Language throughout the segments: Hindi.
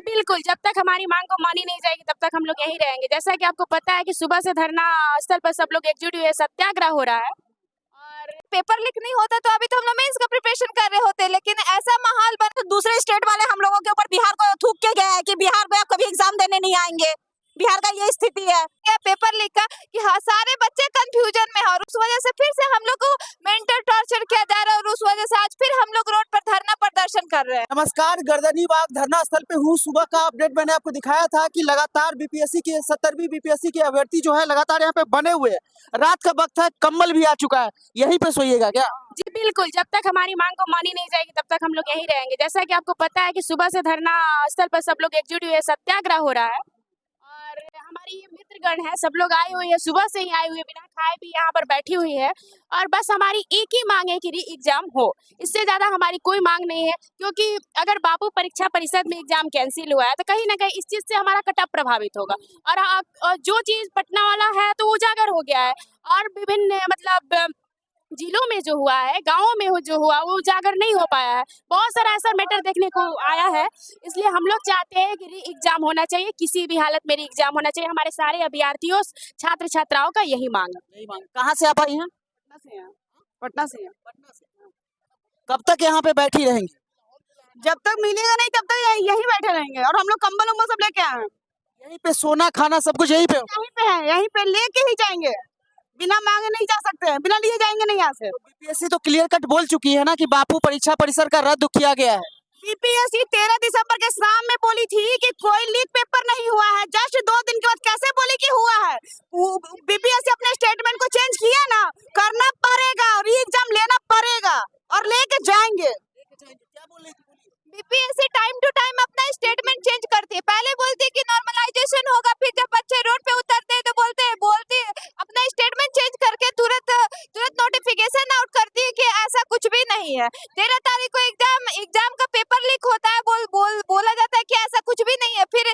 बिल्कुल, जब तक हमारी मांग को मानी नहीं जाएगी तब तक हम लोग यहीं रहेंगे। जैसा कि आपको पता है कि सुबह से धरना स्थल पर सब लोग एकजुट हुए सत्याग्रह हो रहा है और पेपर लीक नहीं होता तो अभी तो हम लोग मेंस का प्रिपरेशन कर रहे होते, लेकिन ऐसा माहौल बन तो दूसरे स्टेट वाले हम लोगों के ऊपर बिहार को थूक के गए हैं कि बिहार में आप कभी एग्जाम देने नहीं आएंगे। बिहार का ये स्थिति है क्या पेपर लीक का कि हाँ सारे बच्चे कंफ्यूजन में है और उस वजह से फिर से हम लोग को मेंटल टॉर्चर किया जा रहा है और उस वजह से आज फिर हम लोग रोड पर धरना प्रदर्शन कर रहे हैं। नमस्कार, गर्दनीबाग धरना स्थल पे हूँ। सुबह का अपडेट मैंने आपको दिखाया था कि लगातार बीपीएससी की 70वीं बीपीएससी के अभ्यर्थी जो है लगातार यहाँ पे बने हुए हैं। रात का वक्त है, कम्बल भी आ चुका है, यहीं पे सोइएगा क्या? जी बिल्कुल, जब तक हमारी मांग को मानी नहीं जाएगी तब तक हम लोग यहीं रहेंगे। जैसा कि आपको पता है कि सुबह से धरना स्थल पर सब लोग एकजुट हुए सत्याग्रह हो रहा है और हमारी ये मित्रगण है, सब लोग आए हुए हैं, सुबह से ही आए हुए बिना खाए भी यहाँ पर बैठी हुई है और बस हमारी एक ही मांग है कि री एग्जाम हो। इससे ज्यादा हमारी कोई मांग नहीं है, क्योंकि अगर बापू परीक्षा परिषद में एग्जाम कैंसिल हुआ है तो कहीं ना कहीं इस चीज से हमारा कटअप प्रभावित होगा और जो चीज पटना वाला है तो उजागर हो गया है और विभिन्न मतलब जिलों में जो हुआ है, गाँवों में जो हुआ वो उजागर नहीं हो पाया है। बहुत सारा ऐसा मैटर देखने को आया है, इसलिए हम लोग चाहते हैं कि री एग्जाम होना चाहिए, किसी भी हालत में री एग्जाम होना चाहिए। हमारे सारे अभ्यर्थियों छात्र छात्राओं का यही मांग है। कहाँ से आप आई हैं? पटना से हैं। कब तक यहाँ पे बैठी रहेंगी? जब तक मिलेगा नहीं तब तक यहीं बैठे रहेंगे और हम लोग कंबल उम्बल सब लेके आए हैं। यहीं पे सोना खाना सब कुछ यहीं पे? यहीं पे है, यहीं पे लेके ही जाएंगे, बिना मांगे नहीं जा सकते हैं, बिना लिए जाएंगे नहीं यहाँ से। बीपीएससी तो क्लियर कट बोल चुकी है ना कि बापू परीक्षा परिसर का रद्द किया गया है। बीपीएससी 13 दिसंबर के शाम में बोली थी कि कोई लीक पेपर नहीं हुआ है, जस्ट 2 दिन के बाद कैसे बोली कि हुआ है? बीपीएससी अपने स्टेटमेंट को चेंज किया ना, करना पड़ेगा, री एग्जाम लेना पड़ेगा और लेके जाएंगे। बीपीएससी टाइम टू टाइम अपना स्टेटमेंट चेंज करती है, पहले बोलती है कि नॉर्मलाइजेशन होगा, फिर जब बच्चे रोड पे उतरते हैं तो बोलते अपना स्टेटमेंट चेंज करके तुरंत नोटिफिकेशन आउट करती है कि ऐसा कुछ भी नहीं है। 13 तारीख को एग्जाम का पेपर लीक होता है, बोला जाता है कि ऐसा कुछ भी नहीं है, फिर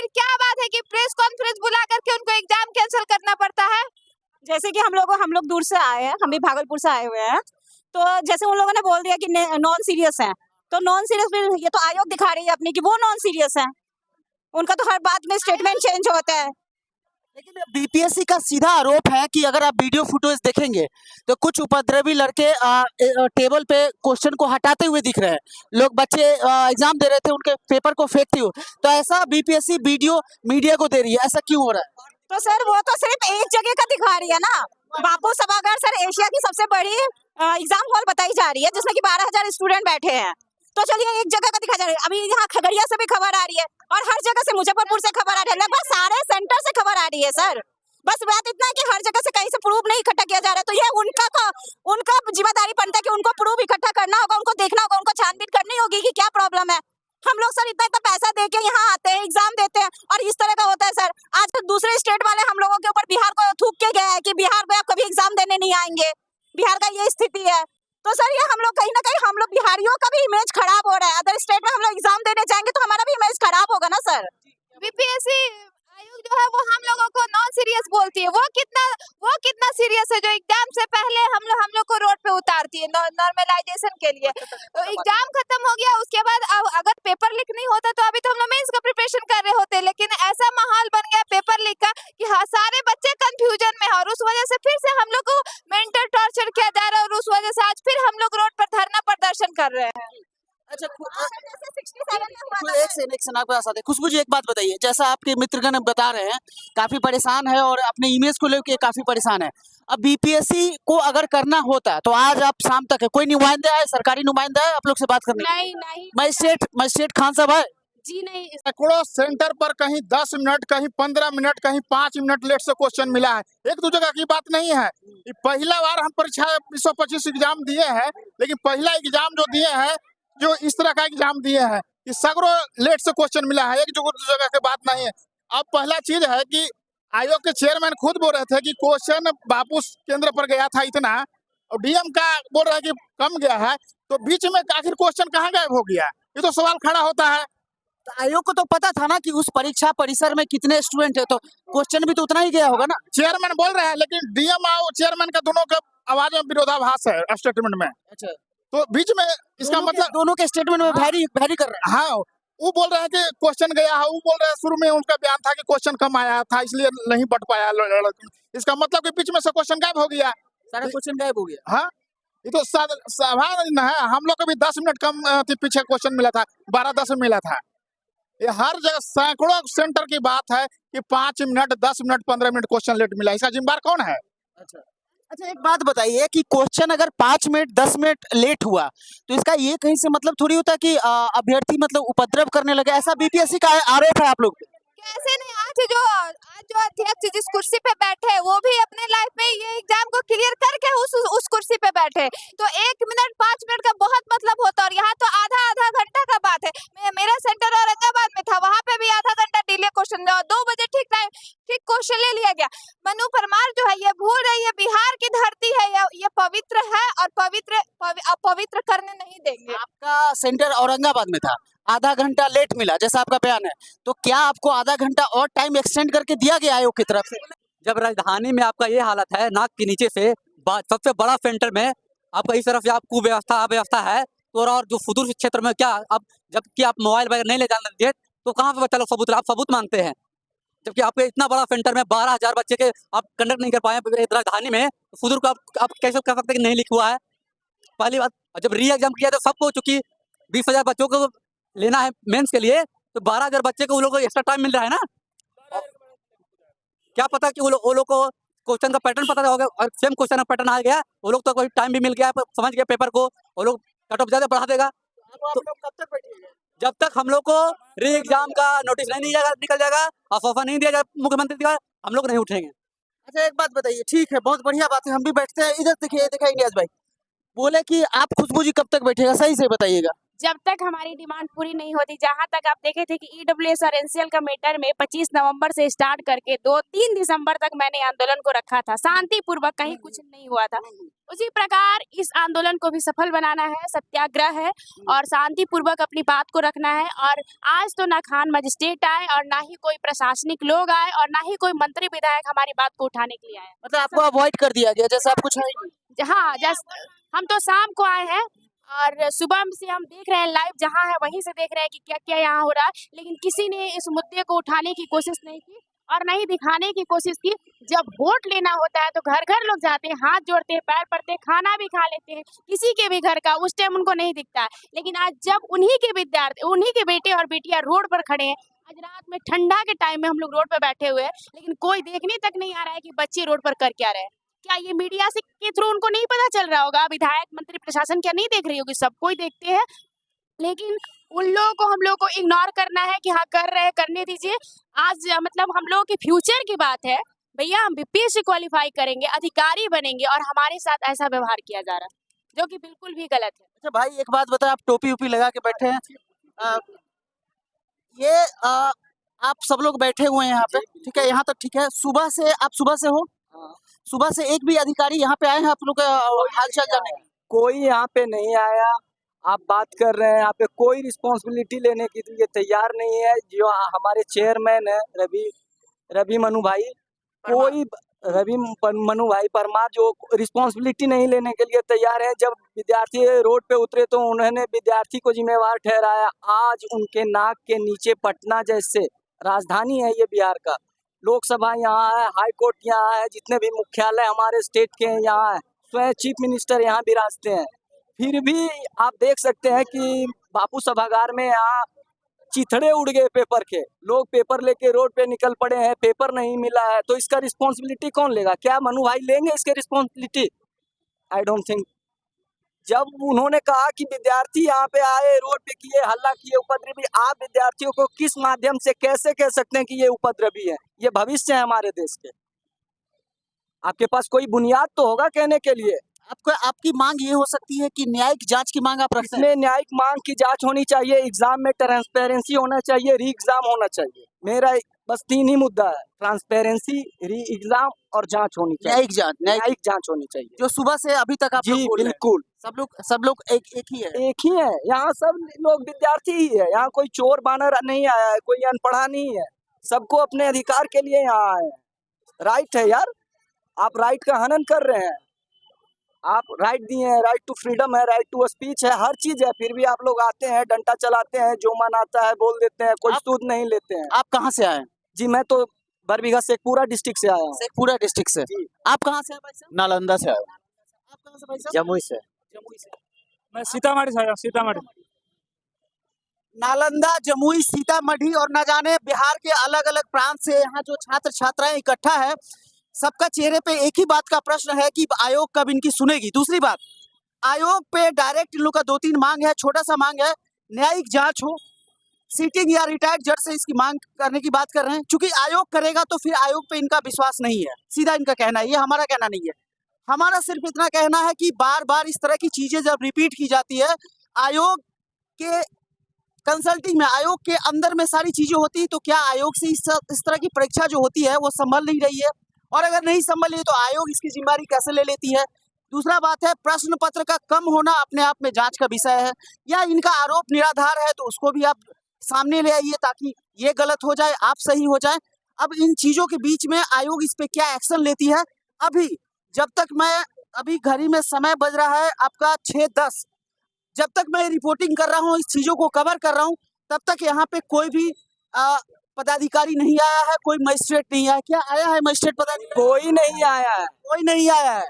क्या बात है कि प्रेस कॉन्फ्रेंस बुला करके उनको एग्जाम कैंसिल करना पड़ता है। जैसे कि हम लोग दूर से आए हैं, हम भी भागलपुर से आए हुए हैं, तो जैसे उन लोगों ने बोल दिया कि नॉन सीरियस है, तो नॉन सीरियस ये तो आयोग दिखा रही है अपनी कि वो नॉन सीरियस है, उनका तो हर बात में स्टेटमेंट चेंज होता है। लेकिन बीपीएससी का सीधा आरोप है कि अगर आप वीडियो फुटेज देखेंगे तो कुछ उपद्रवी लड़के टेबल पे क्वेश्चन को हटाते हुए दिख रहे हैं। लोग बच्चे एग्जाम दे रहे थे, उनके पेपर को फेंकते हुए, तो ऐसा बीपीएससी वीडियो मीडिया को दे रही है, ऐसा क्यों हो रहा है? तो सर वो तो सिर्फ एक जगह का दिखा रही है ना, बापू सभागार सर एशिया की सबसे बड़ी एग्जाम हॉल बताई जा रही है जिसमें कि 12,000 स्टूडेंट बैठे हैं। तो चलिए एक जगह का दिखा जा रहा है, अभी यहाँ खगड़िया से भी खबर आ रही है और हर जगह से, मुजफ्फरपुर से खबर आ रही है, लगभग सारे सेंटर से खबर आ रही है सर। बस बात इतना है कि हर जगह से कहीं से प्रूफ नहीं इकट्ठा किया जा रहा है, तो ये उनका जिम्मेदारी बनता है कि उनको प्रूफ इकट्ठा करना होगा, उनको देखना होगा, उनको छानबीन करनी होगी कि क्या प्रॉब्लम है। हम लोग सर इतना पैसा दे के यहाँ आते हैं, एग्जाम देते हैं और इस तरह का होता है सर। आज दूसरे स्टेट वाले हम लोगों के ऊपर बिहार को थूक के गए हैं कि बिहार में आप कभी एग्जाम देने नहीं आएंगे, बिहार का ये स्थिति है। तो सर ये हम लोग कहीं ना कहीं हम लोग बिहारियों का भी इमेज खराब हो रहा है, अदर स्टेट में हम लोग एग्जाम देने जाएंगे तो हमारा भी इमेज खराब होगा ना सर। बीपीएससी आयोग जो है वो हम लोगों को नॉन सीरियस बोलती है, वो कितना सीरियस है जो एग्जाम से पहले हम लोग को रोड पे उतारती है नॉर्मलाइजेशन के लिए। तो एग्जाम खत्म हो गया, उसके बाद अगर पेपर लीक नहीं होता तो अभी तो हम लोग मेंस का प्रिपरेशन कर रहे होते, लेकिन ऐसा माहौल बन गया पेपर लीक का कि हाँ सारे बच्चे कंफ्यूजन में है और उस वजह से फिर से हम लोग को मेंटल टॉर्चर किया जा रहा है और उस वजह से आज फिर हम लोग रोड पर धरना प्रदर्शन कर रहे हैं। अच्छा, एक से आपके पास आते। खुशबू जी एक बात बताइए, जैसा आपके मित्रगण बता रहे हैं काफी परेशान है और अपने इमेज को लेकर काफी परेशान है। अब बीपीएससी को अगर करना होता तो आज आप शाम तक है, कोई नुमाइंदा है, सरकारी नुमाइंदा है आप लोग से बात करने? नहीं। मजिस्ट्रेट खान साहब है जी नहीं। सैकड़ों सेंटर पर कहीं 10 मिनट, कहीं 15 मिनट, कहीं 5 मिनट लेट से क्वेश्चन मिला है। एक दो जगह की बात नहीं है। ये पहला बार हम परीक्षा 225 एग्जाम दिए हैं, लेकिन पहला एग्जाम जो दिए हैं, जो इस तरह का एग्जाम दिए हैं, कि सैकड़ों लेट से क्वेश्चन मिला है, एक जगह की बात नहीं है। अब पहला चीज है कि आयोग के चेयरमैन खुद बोल रहे थे कि क्वेश्चन बापू केंद्र पर गया था इतना, और डीएम का बोल रहा है कि कम गया है, तो बीच में आखिर क्वेश्चन कहाँ गायब हो गया? ये तो सवाल खड़ा होता है। तो आयोग को तो पता था ना कि उस परीक्षा परिसर में कितने स्टूडेंट है, तो क्वेश्चन भी तो उतना ही गया होगा ना। चेयरमैन बोल रहे हैं, लेकिन डीएम और चेयरमैन का दोनों का आवाज में विरोधाभास है स्टेटमेंट में। अच्छा, तो बीच में इसका मतलब दोनों के स्टेटमेंट में वैरी कर रहे हैं। हाँ, वो बोल रहे हैं कि क्वेश्चन गया है, वो बोल रहे हैं शुरू में उनका बयान था कि क्वेश्चन कम आया था इसलिए नहीं बढ़ पाया इसका मतलब कि बीच में से क्वेश्चन गायब हो गया। सारा क्वेश्चन गायब हो गया। हाँ, ये तो साधारण है। हम लोग को भी 10 मिनट कम पीछे क्वेश्चन मिला था, 12-10 में मिला था। ये हर जगह सैकड़ों सेंटर की बात है कि 5 minute, 10 minute, 15 minute question let मिला। इसका जिम्मेदार कौन है? अच्छा अच्छा, एक बात बताइए कि क्वेश्चन अगर 5 मिनट 10 मिनट लेट हुआ तो इसका ये कहीं से मतलब थोड़ी होता कि अभ्यर्थी मतलब उपद्रव करने लगे, ऐसा बीपीएससी का आरोप है आप लोग पे। कैसे नहीं, आज जो अध्यक्ष जिस कुर्सी पे बैठे हैं, वो भी अपने लाइफ में ये एग्जाम को क्लियर करके उस कुर्सी पे बैठे हैं। तो 1 मिनट 5 मिनट का बहुत मतलब होता है, और यहाँ तो आधा आधा घंटा का बात है। मेरा सेंटर औरंगाबाद में था, वहाँ पे भी आधा घंटा डिले क्वेश्चन, 2 बजे ठीक क्वेश्चन ले लिया गया। मनु परमार जो है ये भूल रही है, बिहार की धरती है, ये पवित्र है और अपवित्र करने नहीं देंगे। आपका सेंटर औरंगाबाद में था, आधा घंटा लेट मिला जैसा आपका बयान है, तो क्या आपको आधा घंटा और टाइम एक्सटेंड करके दिया गया आयोग की तरफ से? जब राजधानी में आपका ये हालत है, नाक के नीचे से सबसे बड़ा सेंटर में आपका इस तरफ से आप कुव्यवस्था अव्यवस्था है, तो और जो सुदूर क्षेत्र में क्या अब जबकि आप मोबाइल वगैरह नहीं ले जाने दिए तो कहाँ पे बच्चा लोग सबूत, आप सबूत मांगते हैं? जबकि आपके इतना बड़ा सेंटर में 12,000 बच्चे के आप कंडक्ट नहीं कर पाए राजधानी में, तो सुदूर को आप कैसे कह सकते हैं कि नहीं लिखा हुआ है? पहली बात, जब री एग्जाम किया तो सबको, चूंकि 20,000 बच्चों को लेना है मेंस के लिए, तो 12,000 बच्चे को वो लोग को एक्स्ट्रा टाइम मिल रहा है ना। क्या पता कि वो लोग को क्वेश्चन का पैटर्न पता होगा और सेम क्वेश्चन का पैटर्न आ गया, वो लोग तो कोई टाइम भी मिल गया, समझ गया पेपर को, वो लोग कट ऑफ ज्यादा बढ़ा देगा। तो कब तक बैठेंगे? जब तक हम लोग को री एग्जाम का नोटिस नहीं निकल जाएगा, अफवाह नहीं दिया जाएगा मुख्यमंत्री का, हम लोग नहीं उठेंगे। अच्छा एक बात बताइए, ठीक है बहुत बढ़िया बात है, हम भी बैठते हैं। इधर देखिए, दिखाई इलियास भाई बोले कि आप खुशबू जी कब तक बैठेगा, सही से बताइएगा। जब तक हमारी डिमांड पूरी नहीं होती। जहां तक आप देखे थे कि ईडब्ल्यूएस और एनसीएल का मैटर में 25 नवंबर से स्टार्ट करके 2-3 दिसंबर तक मैंने आंदोलन को रखा था, शांतिपूर्वक, कहीं कुछ नहीं हुआ था। उसी प्रकार इस आंदोलन को भी सफल बनाना है, सत्याग्रह है और शांतिपूर्वक अपनी बात को रखना है। और आज तो ना खान मजिस्ट्रेट आए और ना ही कोई प्रशासनिक लोग आए और ना ही कोई मंत्री विधायक हमारी बात को उठाने के लिए आए। मतलब आपको अवॉइड कर दिया गया, जैसा आप कुछ है ही नहीं। हाँ, जैसे हम तो शाम को आए हैं और सुबह से हम देख रहे हैं लाइव, जहाँ है वहीं से देख रहे हैं कि क्या क्या यहाँ हो रहा है, लेकिन किसी ने इस मुद्दे को उठाने की कोशिश नहीं की और नहीं दिखाने की कोशिश की। जब वोट लेना होता है तो घर घर लोग जाते हैं, हाथ जोड़ते हैं, पैर पड़ते हैं, खाना भी खा लेते हैं किसी के भी घर का, उस टाइम उनको नहीं दिखता है। लेकिन आज जब उन्हीं के विद्यार्थी, उन्हीं के बेटे और बेटियां रोड पर खड़े हैं, आज रात में ठंडा के टाइम में हम लोग रोड पर बैठे हुए हैं, लेकिन कोई देखने तक नहीं आ रहा है कि बच्चे रोड पर कर क्या रहे हैं। क्या ये मीडिया से के थ्रू उनको नहीं पता चल रहा होगा? विधायक, मंत्री, प्रशासन क्या नहीं देख रही होगी? सब कोई देखते हैं, लेकिन उन लोगों को हम लोग को इग्नोर करना है कि हाँ कर रहे हैं, करने दीजिए। आज मतलब हम लोगों के फ्यूचर की बात है भैया, हम बीपीएससी क्वालिफाई करेंगे, अधिकारी बनेंगे और हमारे साथ ऐसा व्यवहार किया जा रहा है जो कि बिल्कुल भी गलत है। अच्छा भाई एक बात बता, आप टोपी उपी लगा के बैठे हैं, ये आप सब लोग बैठे हुए हैं यहाँ पे, ठीक है, यहाँ तक ठीक है। सुबह से आप सुबह से हो, सुबह से एक भी अधिकारी यहाँ पे आए हैं आप लोग का हाल चाल जानने? कोई यहाँ पे नहीं आया। आप बात कर रहे हैं, यहाँ पे कोई रिस्पॉन्सिबिलिटी लेने के लिए तैयार नहीं है। जो हमारे चेयरमैन है रवि मनु भाई, कोई मनु भाई परमार, जो रिस्पॉन्सिबिलिटी नहीं लेने के लिए तैयार है। जब विद्यार्थी रोड पे उतरे तो उन्होंने विद्यार्थी को जिम्मेवार ठहराया। आज उनके नाक के नीचे पटना जैसे राजधानी है ये बिहार का, लोकसभा यहाँ है, हाई कोर्ट यहाँ है, जितने भी मुख्यालय हमारे स्टेट के हैं यहाँ है, स्वयं चीफ मिनिस्टर यहाँ विराजते हैं। फिर भी आप देख सकते हैं कि बापू सभागार में यहाँ चिथड़े उड़ गए पेपर के, लोग पेपर लेके रोड पे निकल पड़े हैं, पेपर नहीं मिला है, तो इसका रिस्पॉन्सिबिलिटी कौन लेगा? क्या मनु भाई लेंगे इसके रिस्पॉन्सिबिलिटी? I don't think. जब उन्होंने कहा कि विद्यार्थी यहाँ पे आए, रोड पे किए, हल्ला किए, उपद्रवी, आप विद्यार्थियों को किस माध्यम से कैसे कह सकते हैं कि ये उपद्रवी है? ये भविष्य है हमारे देश के। आपके पास कोई बुनियाद तो होगा कहने के लिए। आपकी मांग ये हो सकती है कि न्यायिक जांच की मांग आप रखते हैं? इसमें न्यायिक मांग की जांच होनी चाहिए, एग्जाम में ट्रांसपेरेंसी होना चाहिए, री एग्जाम होना चाहिए। मेरा बस 3 ही मुद्दा है, ट्रांसपेरेंसी, री एग्जाम और जांच होनी चाहिए, न्यायिक जांच होनी चाहिए। जो सुबह से अभी तक आप लोग बोल रहे हैं। बिल्कुल, सब लोग एक ही है। एक ही है, यहाँ सब लोग विद्यार्थी ही है, यहाँ कोई चोर बानर नहीं आया है, कोई अनपढ़ा नहीं है, सबको अपने अधिकार के लिए यहाँ आए हैं। राइट है यार, आप राइट का हनन कर रहे हैं। आप राइट दिए हैं, राइट टू फ्रीडम है, राइट टू स्पीच है, हर चीज है, फिर भी आप लोग आते हैं, डंडा चलाते हैं, जो मन आता है बोल देते हैं, कोई आप- सूद नहीं लेते हैं। आप कहाँ से आए? जी मैं तो बरबीघा से पूरा डिस्ट्रिक्ट से आया हूँ। शेखपुरा डिस्ट्रिक्ट से। जी। आप कहाँ से हैं भाई साहब? नालंदा से आया। आप कहाँ से भाई साहब? जमुई से। जमुई से। मैं सीतामढ़ी से आया हूँ, सीतामढ़ी। नालंदा, जमुई, सीतामढ़ी और न जाने बिहार के अलग अलग प्रांत से यहाँ जो छात्र छात्राएं इकट्ठा है, सबका चेहरे पे एक ही बात का प्रश्न है कि आयोग कब इनकी सुनेगी। दूसरी बात, आयोग पे डायरेक्ट इन लोग का 2-3 मांग है, छोटा सा मांग है, न्यायिक जांच हो, सीटिंग या रिटायर्ड जज से इसकी मांग करने की बात कर रहे हैं। क्योंकि आयोग करेगा तो फिर आयोग पे इनका विश्वास नहीं है, सीधा इनका कहना है, ये हमारा कहना नहीं है। हमारा सिर्फ इतना कहना है कि बार बार इस तरह की चीजें जब रिपीट की जाती है, आयोग के कंसल्टिंग में, आयोग के अंदर में सारी चीजें होती, तो क्या आयोग से इस तरह की परीक्षा जो होती है वो संभल नहीं रही है? और अगर नहीं संभल रही तो आयोग इसकी जिम्मेदारी कैसे ले लेती है? दूसरा बात है, प्रश्न पत्र का कम होना अपने आप में जांच का विषय है, या इनका आरोप निराधार है तो उसको भी आप सामने ले आइए ताकि ये गलत हो जाए, आप सही हो जाए। अब इन चीजों के बीच में आयोग इस पे क्या एक्शन लेती है? अभी जब तक मैं, अभी घड़ी में समय बज रहा है आपका 6:10, जब तक मैं रिपोर्टिंग कर रहा हूँ, इस चीजों को कवर कर रहा हूँ, तब तक यहाँ पे कोई भी पदाधिकारी नहीं आया है, कोई मजिस्ट्रेट नहीं आया। क्या आया है मजिस्ट्रेट पदाधिकारी? कोई नहीं आया है। कोई नहीं आया है।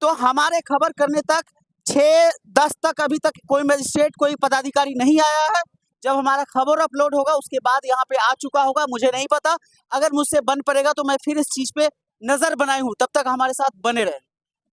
तो हमारे खबर करने तक 6:10 तक अभी तक कोई मजिस्ट्रेट, कोई पदाधिकारी नहीं आया है। जब हमारा खबर अपलोड होगा उसके बाद यहाँ पे आ चुका होगा, मुझे नहीं पता। अगर मुझसे बन पड़ेगा तो मैं फिर इस चीज पे नजर बनाई हूँ, तब तक हमारे साथ बने रहे।